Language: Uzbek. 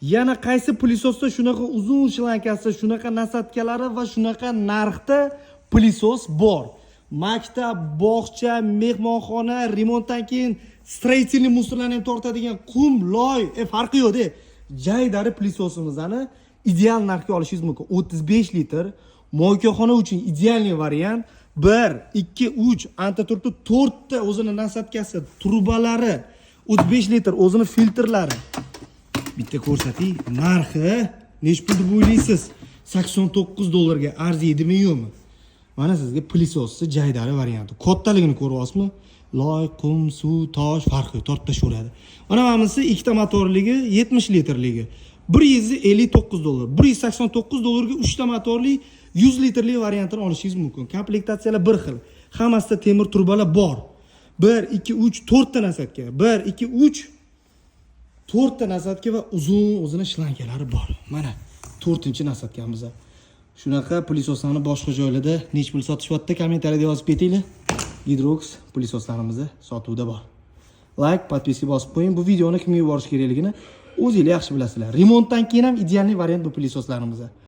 Yana qaysi plisosda shunaqa uzun shlankasi, shunaqa nasatkalari va shunaqa narxda plisos bor? Maktab, bog'cha, mehmonxona, remontdan keyin stроительный musorlarni ham tortadigan qum, loy, farqi yo'q-da. Jaydari plisosimizni ideal narxga olishingiz mumkin. 35 litr moykaxona uchun idealniy variant. 1, 2, 3, antaturtda 4 ta o'zini nasatkasi, trubalari, 35 litr o'zini filtrlari. Bitta ko'rsating, narxi nech pul deb o'ylaysiz? $89 ga arziydimi yo'qmi? Mana sizga plisosni jaydari varianti. Kattaligini ko'ryapsizmi? Loy, qum, suv, tosh farqi yo'q, tortashaveradi. Mana bunisi ikkita motorligi, 70 litrligi. $159. $189 ga 3 ta motorli 100 litrli variantini olishingiz mumkin. Komplektatsiyalar bir xil. Hammasida temir turbalar bor. 1, 2, 3, 4 ta nasatka. 1, 2, 3 4 ta nasatka va uzun o'zini shlankalari bor. Mana 4-nasatkamiz. Shunaqa plisoslarni boshqa joylarda nech pul sotishyapti, kommentariyada yozib ketinglar. Hidrox plisoslarimiz sotuvda bor. Like, podpiska bosib qo'ying. Bu videoni kimga yuborish kerakligini o'zingizlar yaxshi bilasizlar. Remontdan keyin ham idealniy variant bu plisoslarimiz.